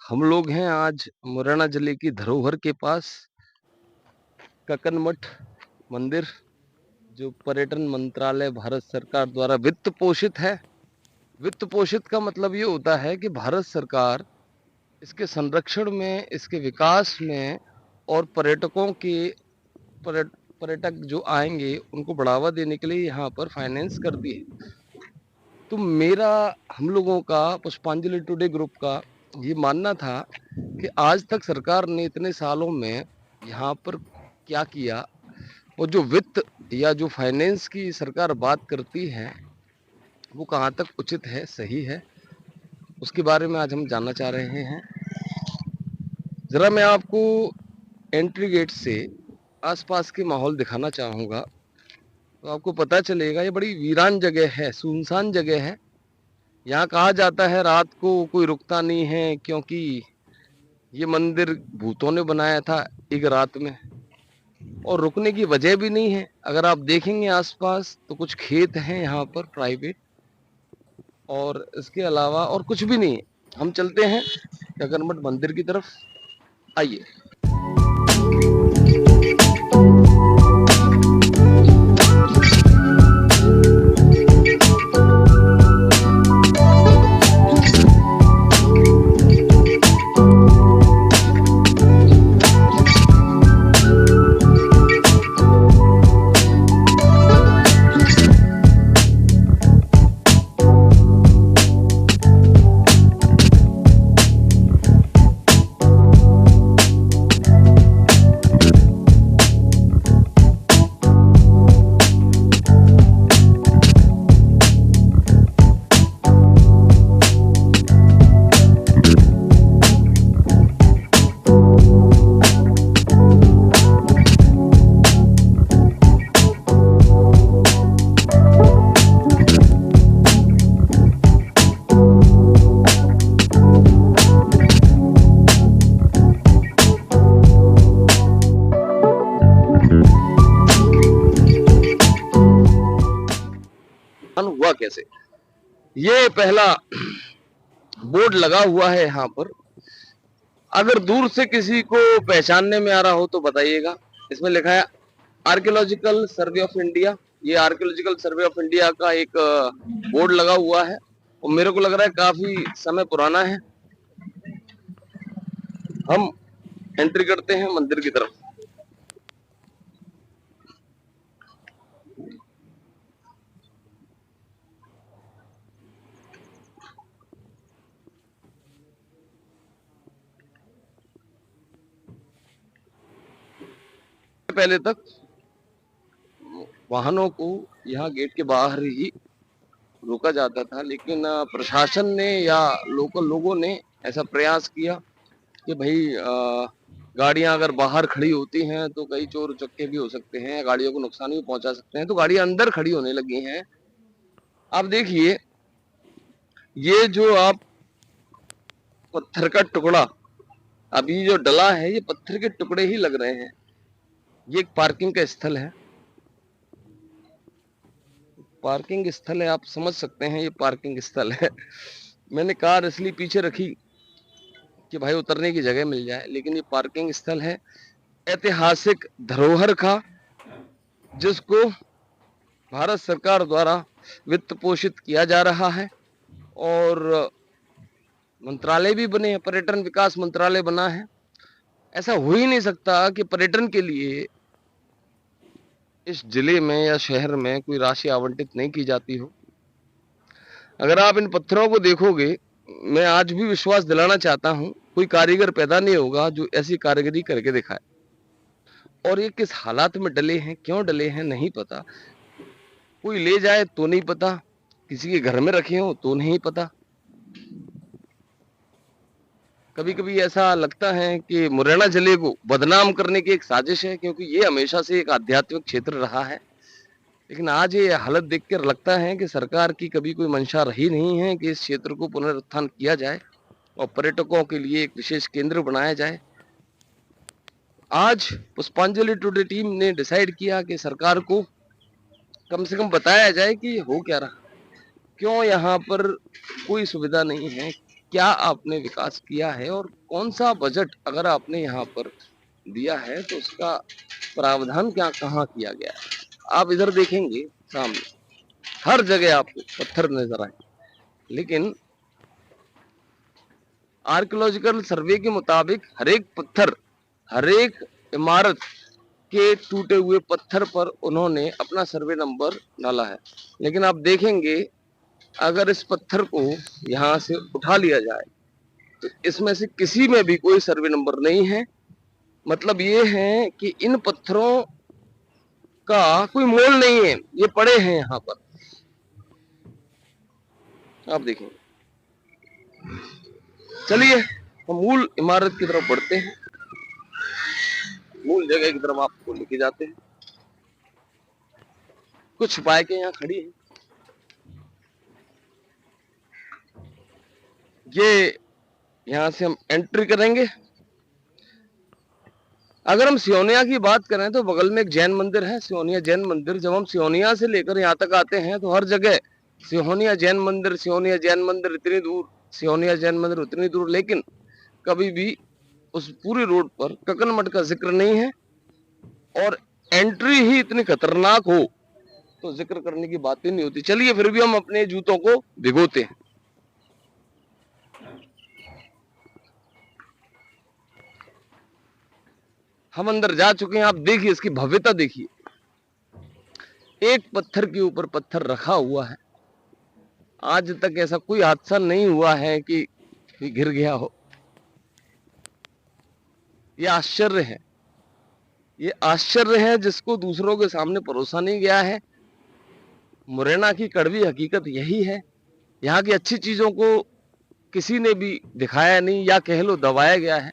हम लोग हैं आज मुरैना जिले की धरोहर के पास ककन मठ मंदिर, जो पर्यटन मंत्रालय भारत सरकार द्वारा वित्त पोषित है। वित्त पोषित का मतलब ये होता है कि भारत सरकार इसके संरक्षण में, इसके विकास में और पर्यटकों के पर्यटक जो आएंगे उनको बढ़ावा देने के लिए यहाँ पर फाइनेंस करती है। तो मेरा, हम लोगों का, पुष्पांजलि टुडे ग्रुप का ये मानना था कि आज तक सरकार ने इतने सालों में यहाँ पर क्या किया, और जो वित्त या जो फाइनेंस की सरकार बात करती है वो कहाँ तक उचित है, सही है, उसके बारे में आज हम जानना चाह रहे हैं। जरा मैं आपको एंट्री गेट से आसपास के माहौल दिखाना चाहूँगा, तो आपको पता चलेगा ये बड़ी वीरान जगह है, सुनसान जगह है। यहाँ कहा जाता है रात को कोई रुकता नहीं है, क्योंकि ये मंदिर भूतों ने बनाया था एक रात में, और रुकने की वजह भी नहीं है। अगर आप देखेंगे आसपास तो कुछ खेत हैं यहाँ पर प्राइवेट, और इसके अलावा और कुछ भी नहीं है। हम चलते हैं गगनमठ मंदिर की तरफ, आइए। हुआ कैसे, ये पहला बोर्ड लगा हुआ है यहाँ पर। अगर दूर से किसी को पहचानने में आ रहा हो तो बताइएगा। इसमें लिखा है आर्कियोलॉजिकल सर्वे ऑफ इंडिया। ये आर्कियोलॉजिकल सर्वे ऑफ इंडिया का एक बोर्ड लगा हुआ है, और मेरे को लग रहा है काफी समय पुराना है। हम एंट्री करते हैं मंदिर की तरफ। पहले तक वाहनों को यहाँ गेट के बाहर ही रोका जाता था, लेकिन प्रशासन ने या लोकल लोगों ने ऐसा प्रयास किया कि भाई गाड़ियां अगर बाहर खड़ी होती हैं तो कई चोर उचक्के भी हो सकते हैं, गाड़ियों को नुकसान भी पहुंचा सकते हैं, तो गाड़ियां अंदर खड़ी होने लगी हैं। आप देखिए, ये जो आप पत्थर का टुकड़ा अभी जो डला है, ये पत्थर के टुकड़े ही लग रहे हैं। ये एक पार्किंग का स्थल है, पार्किंग स्थल है, आप समझ सकते हैं ये पार्किंग स्थल है। मैंने कार इसलिए पीछे रखी कि भाई उतरने की जगह मिल जाए, लेकिन ये पार्किंग स्थल है ऐतिहासिक धरोहर का, जिसको भारत सरकार द्वारा वित्त पोषित किया जा रहा है। और मंत्रालय भी बने हैं, पर्यटन विकास मंत्रालय बना है। ऐसा हो ही नहीं सकता कि पर्यटन के लिए इस जिले में या शहर में कोई राशि आवंटित नहीं की जाती हो। अगर आप इन पत्थरों को देखोगे, मैं आज भी विश्वास दिलाना चाहता हूं, कोई कारीगर पैदा नहीं होगा जो ऐसी कारीगरी करके दिखाए। और ये किस हालात में डले हैं, क्यों डले हैं, नहीं पता। कोई ले जाए तो नहीं पता, किसी के घर में रखे हो तो नहीं पता। कभी कभी ऐसा लगता है कि मुरैना जिले को बदनाम करने की एक साजिश है, क्योंकि ये हमेशा से एक आध्यात्मिक क्षेत्र रहा है। लेकिन आज ये हालत देखकर लगता है कि सरकार की कभी कोई मंशा रही नहीं है कि इस क्षेत्र को पुनरुत्थान किया जाए और पर्यटकों के लिए एक विशेष केंद्र बनाया जाए। आज पुष्पांजलि टुडे टीम ने डिसाइड किया कि सरकार को कम से कम बताया जाए कि हो क्या रहा, क्यों यहाँ पर कोई सुविधा नहीं है, क्या आपने विकास किया है और कौन सा बजट अगर आपने यहाँ पर दिया है तो उसका प्रावधान क्या कहाँ किया गया है। आप इधर देखेंगे सामने हर जगह आपको पत्थर नजर आए, लेकिन आर्कियोलॉजिकल सर्वे के मुताबिक हर एक पत्थर, हर एक इमारत के टूटे हुए पत्थर पर उन्होंने अपना सर्वे नंबर डाला है। लेकिन आप देखेंगे अगर इस पत्थर को यहाँ से उठा लिया जाए तो इसमें से किसी में भी कोई सर्वे नंबर नहीं है। मतलब ये है कि इन पत्थरों का कोई मोल नहीं है, ये पड़े हैं यहाँ पर। आप देखें, चलिए हम मूल इमारत की तरफ बढ़ते हैं, मूल जगह की तरफ आपको लेके जाते हैं। कुछ बाइकें यहाँ खड़ी हैं, ये यहाँ से हम एंट्री करेंगे। अगर हम सियोनिया की बात करें तो बगल में एक जैन मंदिर है, सियोनिया जैन मंदिर। जब हम सियोनिया से लेकर यहाँ तक आते हैं तो हर जगह सियोनिया जैन मंदिर, सियोनिया जैन मंदिर इतनी दूर, सियोनिया जैन मंदिर उतनी दूर, लेकिन कभी भी उस पूरी रोड पर ककन मठ का जिक्र नहीं है। और एंट्री ही इतनी खतरनाक हो तो जिक्र करने की बात ही नहीं होती। चलिए फिर भी हम अपने जूतों को भिगोते हैं। हम अंदर जा चुके हैं, आप देखिए इसकी भव्यता देखिए। एक पत्थर के ऊपर पत्थर रखा हुआ है, आज तक ऐसा कोई हादसा नहीं हुआ है कि गिर गया हो। ये आश्चर्य है, ये आश्चर्य है जिसको दूसरों के सामने परोसा नहीं गया है। मुरैना की कड़वी हकीकत यही है, यहाँ की अच्छी चीजों को किसी ने भी दिखाया नहीं, या कह लो दबाया गया है।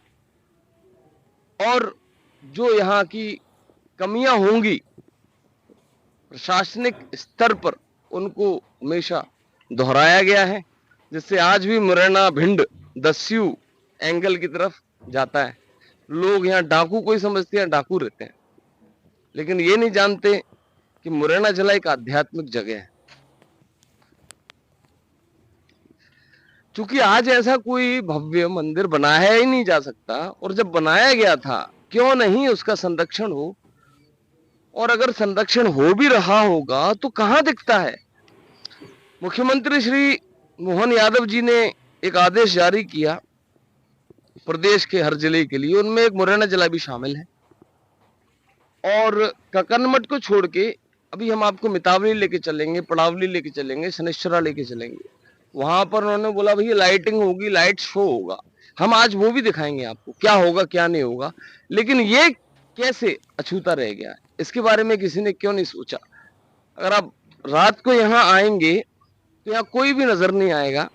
और जो यहाँ की कमियां होंगी प्रशासनिक स्तर पर उनको हमेशा दोहराया गया है, जिससे आज भी मुरैना भिंड दस्यू एंगल की तरफ जाता है। लोग यहाँ डाकू कोई समझते हैं, डाकू रहते हैं, लेकिन ये नहीं जानते कि मुरैना जिला एक आध्यात्मिक जगह है। क्योंकि आज ऐसा कोई भव्य मंदिर बनाया ही नहीं जा सकता, और जब बनाया गया था क्यों नहीं उसका संरक्षण हो, और अगर संरक्षण हो भी रहा होगा तो कहां दिखता है। मुख्यमंत्री श्री मोहन यादव जी ने एक आदेश जारी किया प्रदेश के हर जिले के लिए, उनमें एक मुरैना जिला भी शामिल है। और ककनमठ को छोड़ के अभी हम आपको मितावली लेके चलेंगे, पड़ावली लेके चलेंगे, शनिश्चरा लेके चलेंगे। वहां पर उन्होंने बोला भैया लाइटिंग होगी, लाइट शो होगा। हम आज वो भी दिखाएंगे आपको क्या होगा क्या नहीं होगा। लेकिन ये कैसे अछूता रह गया, इसके बारे में किसी ने क्यों नहीं सोचा। अगर आप रात को यहाँ आएंगे तो यहाँ कोई भी नजर नहीं आएगा।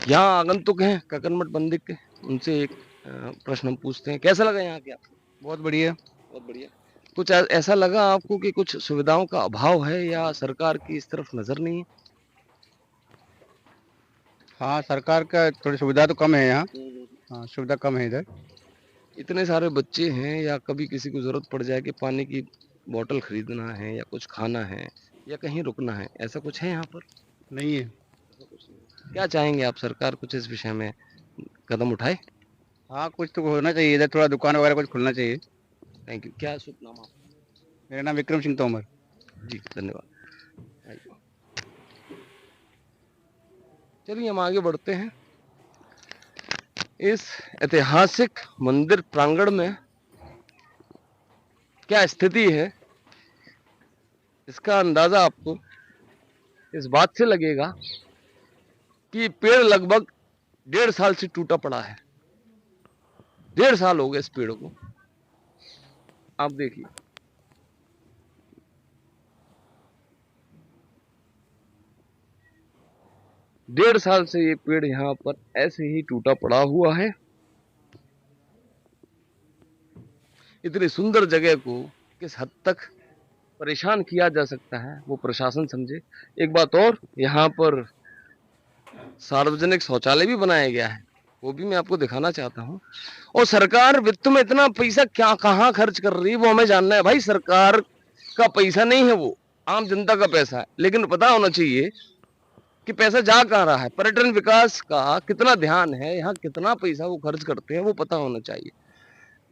यहाँ आगंतुक हैं ककनमठ मंदिर के, उनसे एक प्रश्न हम पूछते हैं, कैसा लगा यहाँ के आपको। बहुत बढ़िया। बहुत बढ़िया। कुछ ऐसा लगा आपको कि कुछ सुविधाओं का अभाव है या सरकार की इस तरफ नजर नहीं है। हाँ, सरकार का थोड़ी सुविधा तो कम है यहाँ। हाँ, सुविधा कम है इधर। इतने सारे बच्चे हैं, या कभी किसी को जरूरत पड़ जाए कि पानी की बोतल खरीदना है या कुछ खाना है या कहीं रुकना है, ऐसा कुछ है यहाँ पर। नहीं है। क्या चाहेंगे आप, सरकार कुछ इस विषय में कदम उठाए। हाँ, कुछ तो होना चाहिए इधर, थोड़ा दुकान वगैरह कुछ खुलना चाहिए। Thank you. क्या शुभ नाम आप। मेरा नाम विक्रम सिंह तोमर। जी धन्यवाद। चलिए हम आगे बढ़ते हैं। इस ऐतिहासिक मंदिर प्रांगण में क्या स्थिति है, इसका अंदाजा आपको इस बात से लगेगा कि पेड़ लगभग 1.5 साल से टूटा पड़ा है। 1.5 साल हो गए इस पेड़ को। आप देखिए, 1.5 साल से ये पेड़ यहाँ पर ऐसे ही टूटा पड़ा हुआ है। इतनी सुंदर जगह को किस हद तक परेशान किया जा सकता है वो प्रशासन समझे। एक बात और, यहाँ पर सार्वजनिक शौचालय भी बनाया गया है, वो भी मैं आपको दिखाना चाहता हूँ। और सरकार वित्त में इतना पैसा क्या कहाँ खर्च कर रही है वो हमें जानना है भाई। सरकार का पैसा नहीं है, वो आम जनता का पैसा है, लेकिन पता होना चाहिए कि पैसा जा कहाँ रहा है, पर्यटन विकास का कितना ध्यान है, यहाँ कितना पैसा वो खर्च करते हैं वो पता होना चाहिए।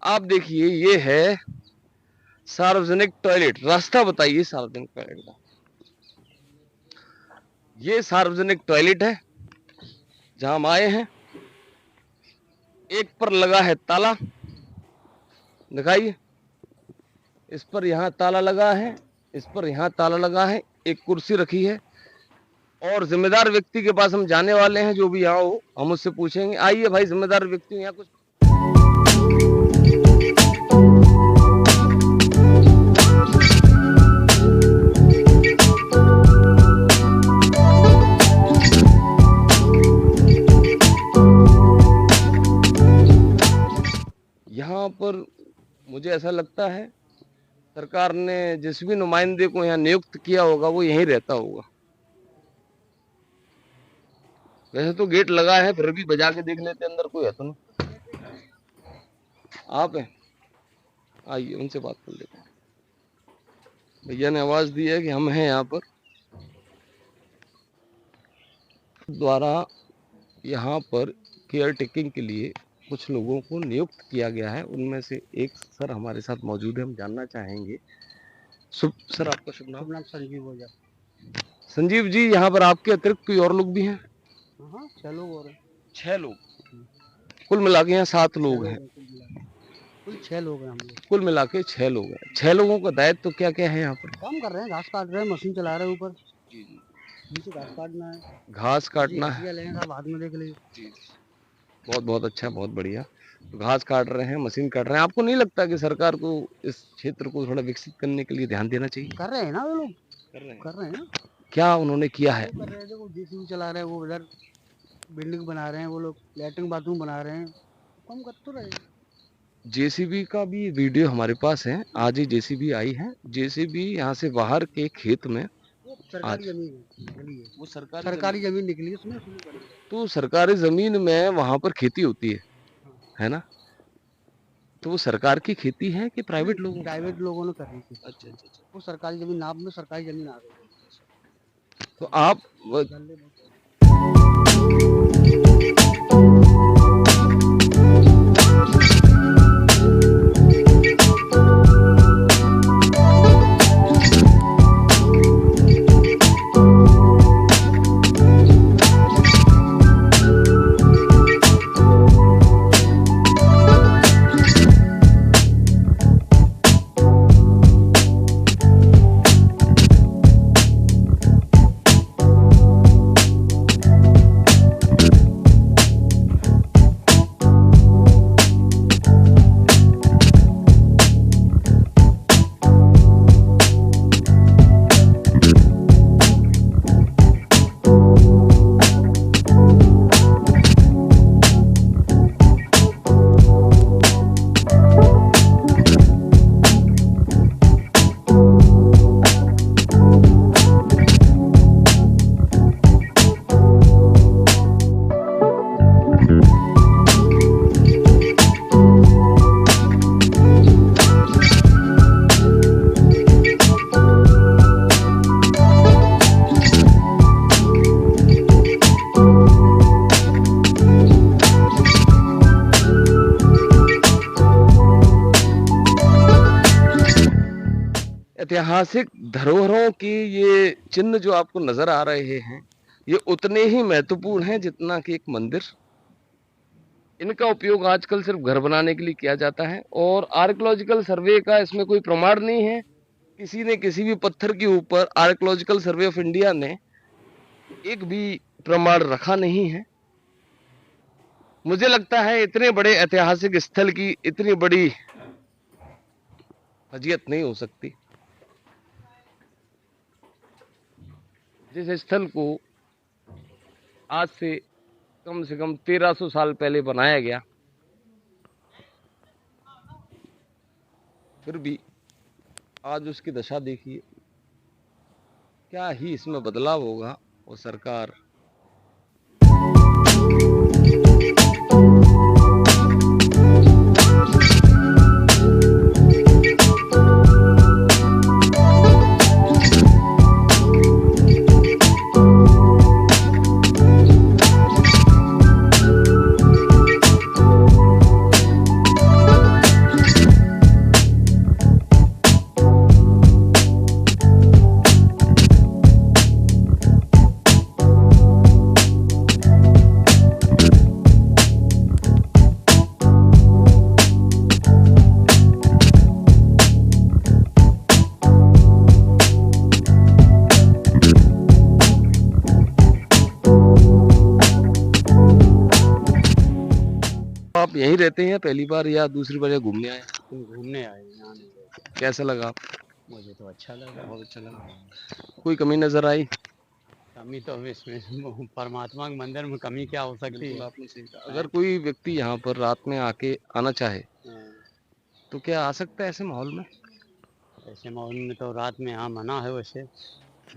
आप देखिए, ये है सार्वजनिक टॉयलेट। रास्ता बताइए सार्वजनिक टॉयलेट का। ये सार्वजनिक टॉयलेट है जहां हम आए हैं। एक पर लगा है ताला, दिखाइए। इस पर यहाँ ताला लगा है, इस पर यहाँ ताला लगा है। एक कुर्सी रखी है और जिम्मेदार व्यक्ति के पास हम जाने वाले हैं, जो भी यहाँ हो हम उससे पूछेंगे। आइए भाई, जिम्मेदार व्यक्ति यहाँ कुछ। यहाँ पर मुझे ऐसा लगता है सरकार ने जिस भी नुमाइंदे को यहाँ नियुक्त किया होगा वो यहीं रहता होगा। वैसे तो गेट लगा है, फिर भी बजा के देख लेते अंदर कोई है तो नहीं। आप हैं, आइए उनसे बात कर लेते हैं। भैया ने आवाज दी है कि हम हैं यहाँ पर द्वारा यहाँ पर केयर टेकिंग के लिए कुछ लोगों को नियुक्त किया गया है। उनमें से एक सर हमारे साथ मौजूद है, हम जानना चाहेंगे। सर, आपका शुभ नाम? नाम संजीव हो जाए। संजीव जी, यहाँ पर आपके अतिरिक्त कोई और लोग भी हैं? हाँ, 6 लोग और हैं। 6 लोग, कुल मिला के यहाँ 7 लोग हैं। कुल 6 लोग हैं हम लोग। कुल मिला के 6 लोग हैं। 6 लोगों का दायित्व तो क्या क्या है यहाँ पर? काम कर रहे हैं, घास काट रहे हैं, मशीन चला रहे हैं ऊपर। नीचे घास काटना है। घास काटना है। बाद में देख लीजिए। बहुत बहुत अच्छा, बहुत बढ़िया। तो घास काट रहे हैं, मशीन काट रहे हैं। आपको नहीं लगता कि सरकार को इस क्षेत्र को थोड़ा विकसित करने के लिए ध्यान देना चाहिए? कर रहे हैं ना वो लोग, कर रहे हैं। क्या उन्होंने किया है? कर रहे हैं, देखो जेसीबी चला रहे हैं, वो इधर बिल्डिंग बना रहे हैं, वो लोग लैट्रिन बाथरूम बना रहे हैं, काम कर तो रहे हैं। जेसीबी का भी वीडियो हमारे पास है। आज ही जेसीबी आई है। जेसीबी यहाँ से बाहर के खेत में, वो सरकारी जमीन निकली है, वो सरकारी जमीन निकली है उसमें। तो सरकारी जमीन में वहां पर खेती होती है ना? तो वो सरकार की खेती है कि प्राइवेट लोगों की? प्राइवेट लोगों ने करी थी। अच्छा अच्छा अच्छा। वो सरकारी जमीन, नाप में सरकारी जमीन आ गई। तो आप ऐतिहासिक धरोहरों की ये चिन्ह जो आपको नजर आ रहे हैं, ये उतने ही महत्वपूर्ण हैं जितना कि एक मंदिर। इनका उपयोग आजकल सिर्फ घर बनाने के लिए किया जाता है और आर्कियोलॉजिकल सर्वे का इसमें कोई प्रमाण नहीं है। किसी ने किसी भी पत्थर के ऊपर आर्कियोलॉजिकल सर्वे ऑफ इंडिया ने एक भी प्रमाण रखा नहीं है। मुझे लगता है इतने बड़े ऐतिहासिक स्थल की इतनी बड़ी फजीयत नहीं हो सकती। जिस स्थल को आज से कम 1300 साल पहले बनाया गया, फिर भी आज उसकी दशा देखिए। क्या ही इसमें बदलाव होगा। वो सरकार आप यहीं रहते हैं पहली बार या दूसरी बार या घूमने आए? तुम घूमने आए यहाँ नहीं गए। कैसा लगा? मुझे तो अच्छा लगा। बहुत अच्छा लगा। कोई कमी नजर आई? कमी तो अब इसमें परमात्मा के मंदिर में कमी क्या हो सकती है। आपने सही कहा। अगर कोई व्यक्ति यहाँ पर रात में आके आना चाहे हाँ, तो क्या आ सकता है ऐसे माहौल में? ऐसे माहौल में तो रात में यहाँ मना है वैसे।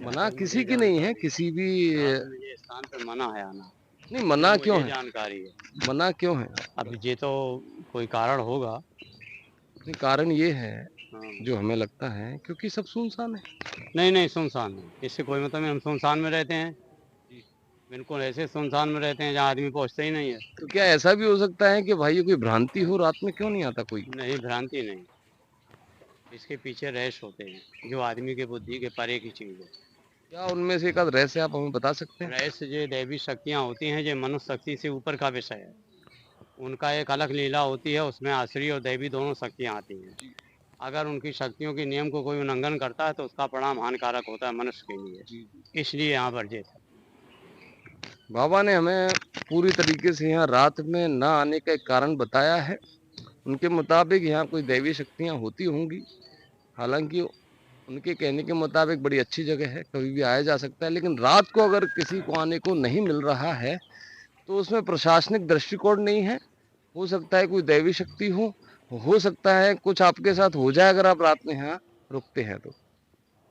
मना किसी की नहीं है, किसी भी रात में ये स्थान पे मना है आना। नहीं। मना मुझे क्यों है? जानकारी है। मना क्यों है? अब ये तो कोई कारण होगा। नहीं, कारण ये है हाँ। जो हमें लगता है क्योंकि सब सुनसान है। नहीं नहीं, सुनसान नहीं, इससे कोई मतलब नहीं। हम सुनसान में रहते हैं, बिल्कुल ऐसे सुनसान में रहते हैं जहाँ आदमी पहुँचता ही नहीं है। तो क्या ऐसा भी हो सकता है कि भाई ये कोई भ्रांति हो, रात में क्यों नहीं आता कोई? नहीं, भ्रांति नहीं, इसके पीछे रहस्य होते हैं जो आदमी के बुद्धि के परे की चीज़ है। क्या उनमें से एक आध रहस्य आप हमें बता सकते हैं? रहस्य जो दैवी शक्तियाँ होती हैं जो मनुष्य शक्ति से ऊपर का विषय है। उनका एक अलग लीला होती है, उसमें आसुरी और दैवी दोनों शक्तियाँ आती हैं। अगर उनकी शक्तियों के नियम को कोई उल्लंघन करता है तो उसका परिणाम हानिकारक होता है मनुष्य के लिए, इसलिए यहाँ वर्जित है। बाबा ने हमें पूरी तरीके से यहाँ रात में ना आने का एक कारण बताया है। उनके मुताबिक यहाँ कोई दैवी शक्तियाँ होती होंगी। हालांकि उनके कहने के मुताबिक बड़ी अच्छी जगह है, कभी भी आया जा सकता है। लेकिन रात को अगर किसी को आने को नहीं मिल रहा है तो उसमें प्रशासनिक दृष्टिकोण नहीं है। हो सकता है कोई दैवी शक्ति हो सकता है कुछ आपके साथ हो जाए अगर आप रात में यहाँ रुकते हैं तो।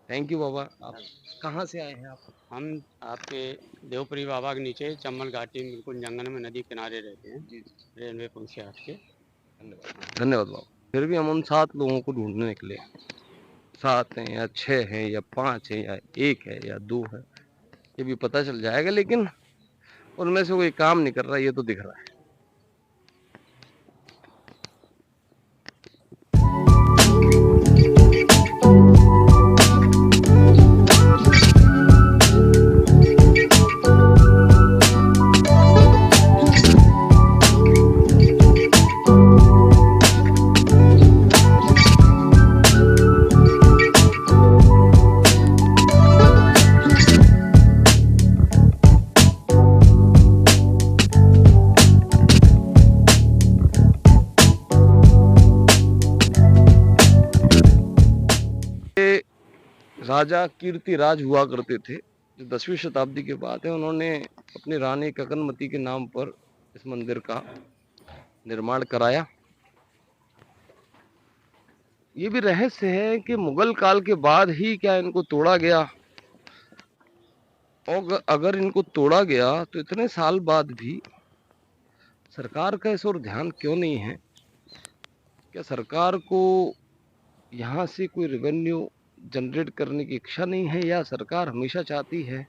थैंक यू बाबा। आप कहाँ से आए हैं आप? हम आपके देवपुरी बाबा के नीचे चम्बल घाटी में बिल्कुल जंगल में नदी किनारे रहते हैं, रेलवे पुल से हट के। धन्यवाद धन्यवाद बाबा। फिर भी हम उन 7 लोगों को ढूंढने निकले। 7 हैं या 6 हैं या 5 हैं या 1 है या 2 है, ये भी पता चल जाएगा। लेकिन उनमें से कोई काम नहीं कर रहा, ये तो दिख रहा है। राजा कीर्तिराज हुआ करते थे जो 10वीं शताब्दी के बाद है। उन्होंने अपनी रानी ककनमती के नाम पर इस मंदिर का निर्माण कराया। ये भी रहस्य है कि मुगल काल के बाद ही क्या इनको तोड़ा गया, और अगर इनको तोड़ा गया तो इतने साल बाद भी सरकार का इस ओर ध्यान क्यों नहीं है? क्या सरकार को यहाँ से कोई रेवेन्यू जनरेट करने की इच्छा नहीं है, या सरकार हमेशा चाहती है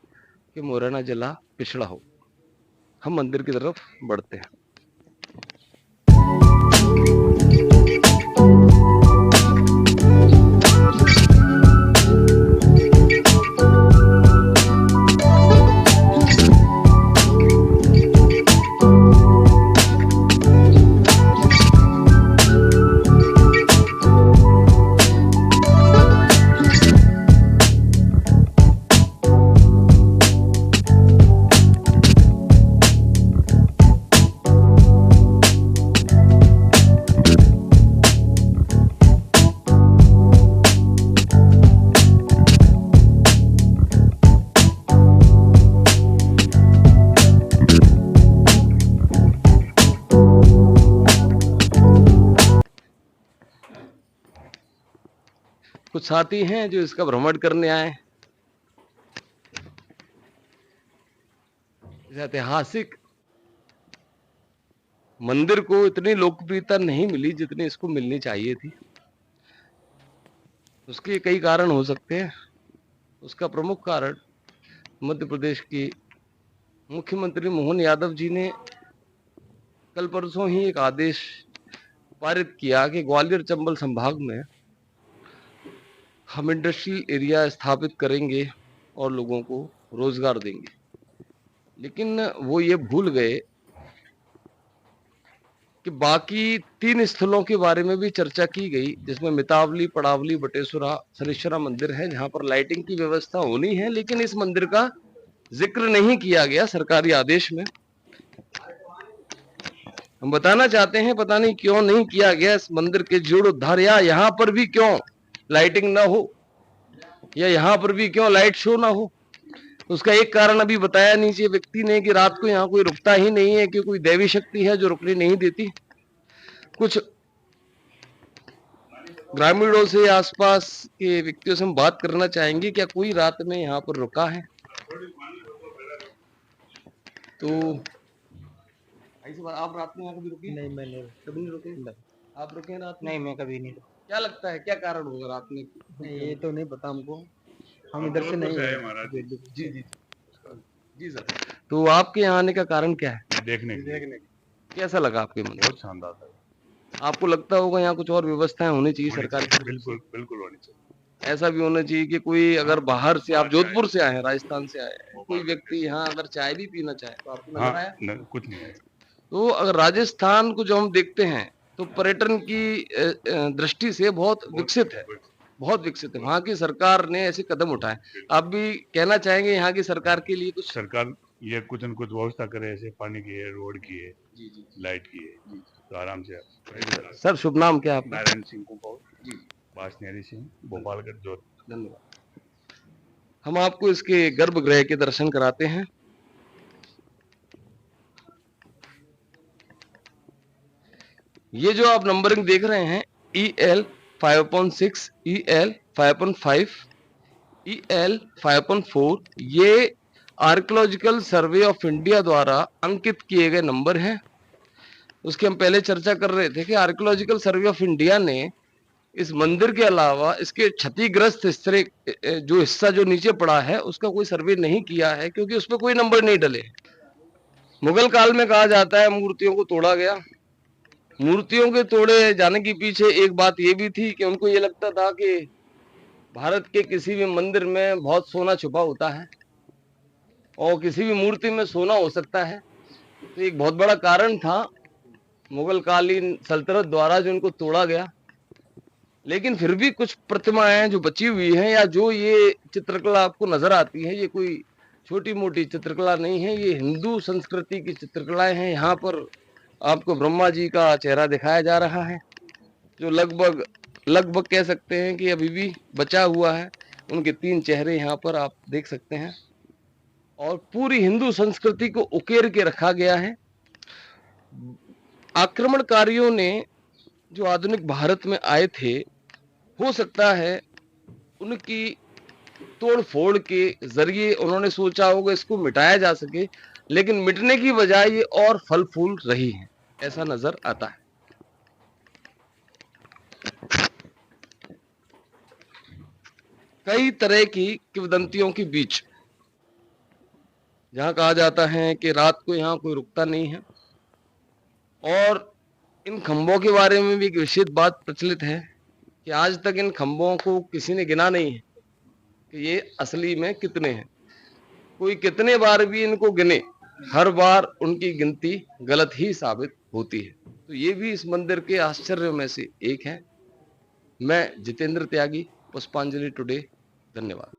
कि मुरैना जिला पिछड़ा हो? हम मंदिर की तरफ बढ़ते हैं। कुछ साथी हैं जो इसका भ्रमण करने आए। इस ऐतिहासिक मंदिर को इतनी लोकप्रियता नहीं मिली जितनी इसको मिलनी चाहिए थी। उसके कई कारण हो सकते हैं। उसका प्रमुख कारण मध्य प्रदेश के मुख्यमंत्री मोहन यादव जी ने कल परसों ही एक आदेश पारित किया कि ग्वालियर चंबल संभाग में हम इंडस्ट्रियल एरिया स्थापित करेंगे और लोगों को रोजगार देंगे। लेकिन वो ये भूल गए कि बाकी 3 स्थलों के बारे में भी चर्चा की गई, जिसमें मितावली, पड़ावली, बटेश्वरा, शनिश्चरा मंदिर है, जहां पर लाइटिंग की व्यवस्था होनी है, लेकिन इस मंदिर का जिक्र नहीं किया गया सरकारी आदेश में। हम बताना चाहते हैं पता नहीं क्यों नहीं किया गया इस मंदिर के जीर्णोद्धार, या यहाँ पर भी क्यों लाइटिंग ना हो, या यहाँ पर भी क्यों लाइट शो ना हो। उसका एक कारण अभी बताया नीचे व्यक्ति ने कि रात को यहाँ कोई रुकता ही नहीं है, कि कोई दैवी शक्ति है जो रुकने नहीं देती। कुछ ग्रामीणों से, आसपास के व्यक्तियों से हम बात करना चाहेंगे, क्या कोई रात में यहाँ पर रुका है? तो आप रात में यहाँ कभी रुके? नहीं, मैंने कभी नहीं रुके? नहीं, आप रुके हैं रात में? नहीं, मैं कभी नहीं रुका। क्या लगता है क्या कारण होगा रात में? नहीं, ये तो नहीं पता हमको, हम इधर से नहीं है। जी जी जी सर। तो आपके यहाँ आने का कारण क्या है? देखने के लिए। कैसा लगा आपके मन? बहुत शानदार था। आपको लगता होगा यहाँ कुछ और व्यवस्थाएं होनी चाहिए सरकार की? बिल्कुल बिल्कुल होनी चाहिए। ऐसा भी होना चाहिए कि कोई अगर बाहर से, आप जोधपुर से आए हैं, राजस्थान से आए हैं, कोई व्यक्ति यहाँ अगर चाय भी पीना चाहे तो आपको नजर आया? कुछ नहीं है। तो अगर राजस्थान को जो हम देखते हैं तो पर्यटन की दृष्टि से बहुत विकसित है, बहुत विकसित है। वहाँ की सरकार ने ऐसे कदम उठाए। आप भी कहना चाहेंगे यहाँ की सरकार के लिए कुछ? सरकार ये कुछ न कुछ व्यवस्था करे, ऐसे पानी की है, रोड की है, लाइट की है, तो आराम से। सर शुभ नाम क्या आपका? नारायण सिंह को बासनियारी सिंह, भोपालगढ़, जोधपुर। धन्यवाद। हम आपको इसके गर्भगृह के दर्शन कराते हैं। ये जो आप नंबरिंग देख रहे हैं, EL 5.6, EL 5.5, EL 5.4, ये आर्कियोलॉजिकल सर्वे ऑफ इंडिया द्वारा अंकित किए गए नंबर हैं। उसकी हम पहले चर्चा कर रहे थे कि आर्कियोलॉजिकल सर्वे ऑफ इंडिया ने इस मंदिर के अलावा इसके क्षतिग्रस्त जो हिस्सा जो नीचे पड़ा है उसका कोई सर्वे नहीं किया है, क्योंकि उस पर कोई नंबर नहीं डले। मुगल काल में कहा जाता है मूर्तियों को तोड़ा गया। मूर्तियों के तोड़े जाने के पीछे एक बात ये भी थी कि उनको ये लगता था कि भारत के किसी भी मंदिर में बहुत सोना छुपा होता है और किसी भी मूर्ति में सोना हो सकता है। तो एक बहुत बड़ा कारण था मुगल कालीन सल्तनत द्वारा जो इनको तोड़ा गया। लेकिन फिर भी कुछ प्रतिमाएं जो बची हुई हैं, या जो ये चित्रकला आपको नजर आती है, ये कोई छोटी मोटी चित्रकला नहीं है, ये हिंदू संस्कृति की चित्रकलाएं हैं। यहाँ पर आपको ब्रह्मा जी का चेहरा दिखाया जा रहा है, जो लगभग कह सकते हैं कि अभी भी बचा हुआ है। उनके 3 चेहरे यहाँ पर आप देख सकते हैं, और पूरी हिंदू संस्कृति को उकेर के रखा गया है। आक्रमणकारियों ने जो आधुनिक भारत में आए थे, हो सकता है उनकी तोड़ फोड़ के जरिए उन्होंने सोचा होगा इसको मिटाया जा सके, लेकिन मिटने की बजाय ये और फल फूल रही है, ऐसा नजर आता है। कई तरह की किंवदंतियों के बीच जहां कहा जाता है कि रात को यहाँ कोई रुकता नहीं है, और इन खंभों के बारे में भी एक विशेष बात प्रचलित है कि आज तक इन खंभों को किसी ने गिना नहीं है कि ये असली में कितने हैं। कोई कितने बार भी इनको गिने, हर बार उनकी गिनती गलत ही साबित होती है। तो ये भी इस मंदिर के आश्चर्य में से एक है। मैं जितेंद्र त्यागी, पुष्पांजलि टुडे। धन्यवाद।